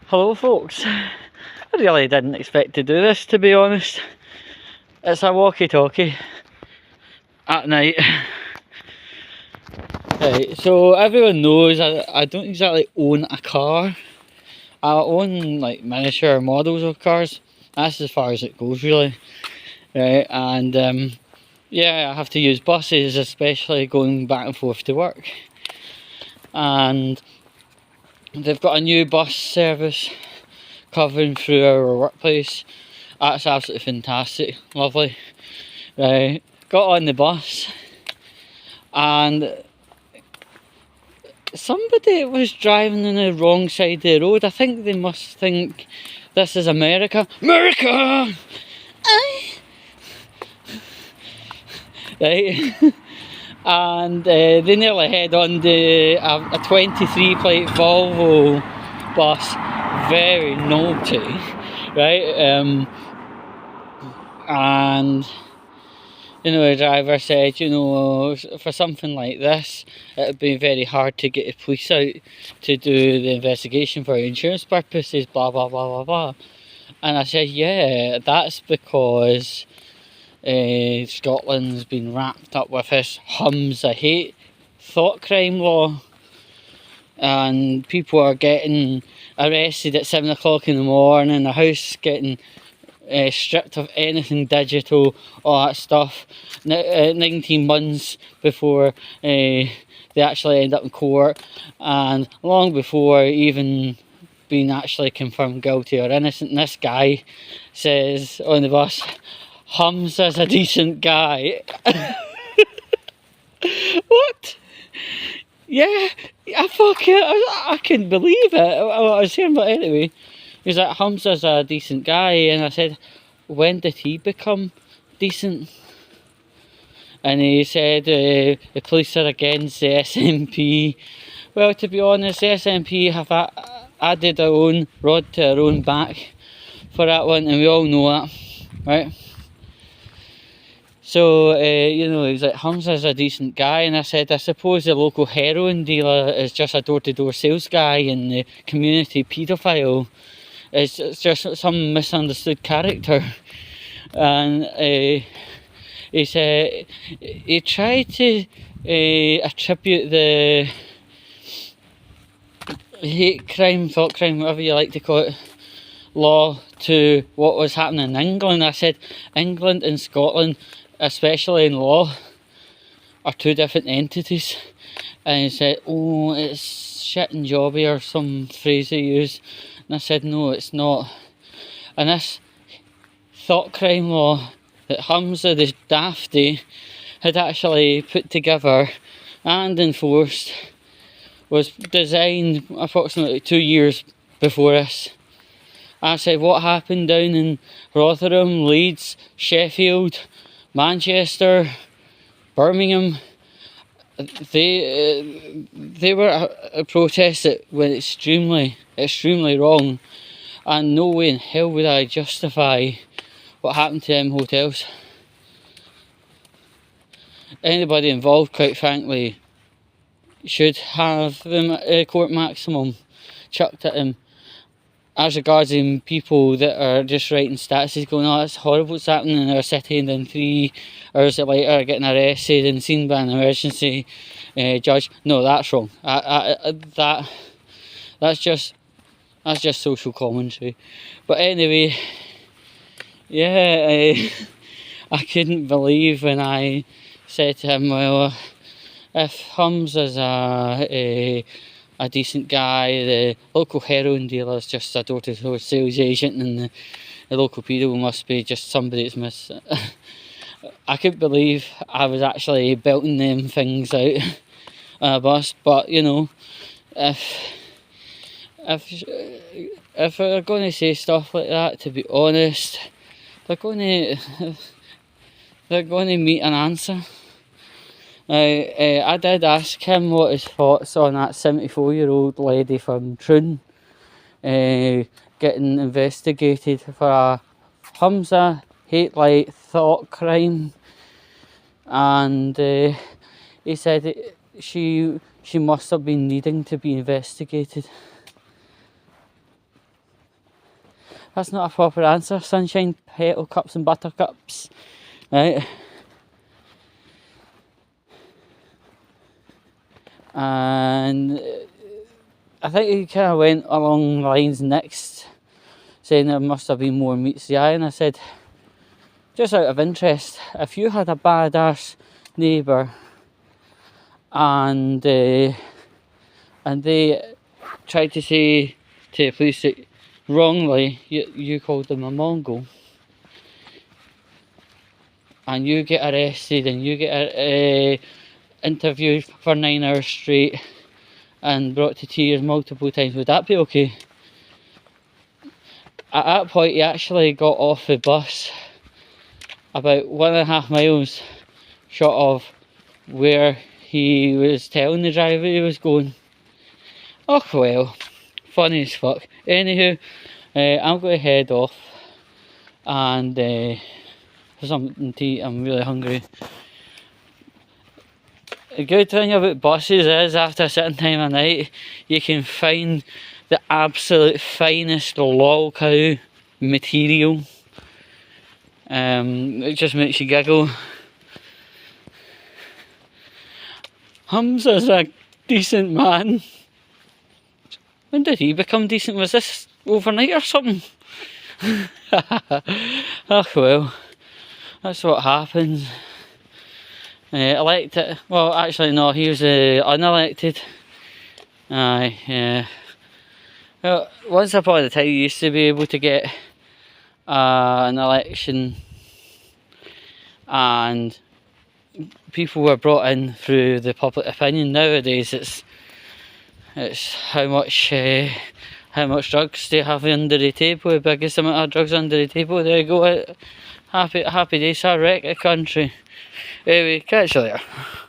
Hello folks, I really didn't expect to do this, to be honest. It's a walkie-talkie at night. Right, so everyone knows I don't exactly own a car. I own like miniature models of cars. That's as far as it goes really. Right, and yeah, I have to use buses, especially going back and forth to work. And they've got a new bus service covering through our workplace. That's absolutely fantastic, lovely. Right, got on the bus and somebody was driving on the wrong side of the road. I think they must think this is America. America! Right? And they nearly head on a 23 plate Volvo bus. Very naughty, right? And you know, the driver said, you know, for something like this, it would be very hard to get the police out to do the investigation for insurance purposes, blah, blah, blah, blah, blah. And I said, yeah, that's because Scotland's been wrapped up with this Humza hate thought crime law. And people are getting arrested at 7 o'clock in the morning, the house getting stripped of anything digital, all that stuff, 19 months before they actually end up in court, and long before even being actually confirmed guilty or innocent. And this guy says on the bus, Humza's a decent guy. What? Yeah, I couldn't believe it. I was saying, but anyway. He's like, Humza's a decent guy, and I said, when did he become decent? And he said the police are against the SNP. Well, to be honest, the SNP have added their own rod to their own back for that one, and we all know that, right? So, you know, he's like, Humza's a decent guy, and I said, I suppose the local heroin dealer is just a door-to-door sales guy and the community paedophile. It's just some misunderstood character. And he said he tried to attribute the hate crime, thought crime, whatever you like to call it, law to what was happening in England. I said England and Scotland, especially in law, are two different entities. And he said, oh, it's shit and jobby, or some phrase he used. And I said, no, it's not. And this thought crime law that Humza the Dafty had actually put together and enforced was designed approximately 2 years before this. I said, what happened down in Rotherham, Leeds, Sheffield, Manchester, Birmingham? They were a protest that went extremely wrong, and no way in hell would I justify what happened to them hotels. Anybody involved, quite frankly, should have the court maximum chucked at them. As regards people that are just writing statuses going, oh, that's horrible what's happening in our city, and then 3 hours later getting arrested and seen by an emergency judge. No, that's wrong. That's just social commentary. But anyway, yeah, I couldn't believe when I said to him, well, if Humza's a decent guy, the local heroin dealer is just a door-to-door sales agent, and the local pedo must be just somebody that's miss. I couldn't believe I was actually belting them things out on a bus. But you know, if they're going to say stuff like that, to be honest, they're going to meet an answer. I did ask him what his thoughts on that 74-year-old lady from Troon getting investigated for a Humza hate-like thought crime, and he said she must have been needing to be investigated. That's not a proper answer. Sunshine, petal cups and buttercups. Right? And I think he kind of went along the lines next, saying there must have been more meets the eye, and I said, just out of interest, if you had a badass neighbour and they tried to say to the police that wrongly you called them a Mongol, and you get arrested and you get interviewed for 9 hours straight and brought to tears multiple times, would that be okay? At that point he actually got off the bus about 1.5 miles short of where he was telling the driver he was going. Oh well, funny as fuck. Anywho, I'm going to head off and for something to eat. I'm really hungry. The good thing about buses is after a certain time of night you can find the absolute finest lol cow material. It just makes you giggle. Humza's a decent man. When did he become decent? Was this overnight or something? Oh well, that's what happens. Elected, well actually no, he was unelected. Aye, yeah. Well, once upon a time you used to be able to get an election and people were brought in through the public opinion. Nowadays it's how much drugs do you have under the table, the biggest amount of drugs under the table. There you go, happy days, I wreck the country. Anyway, catch you later.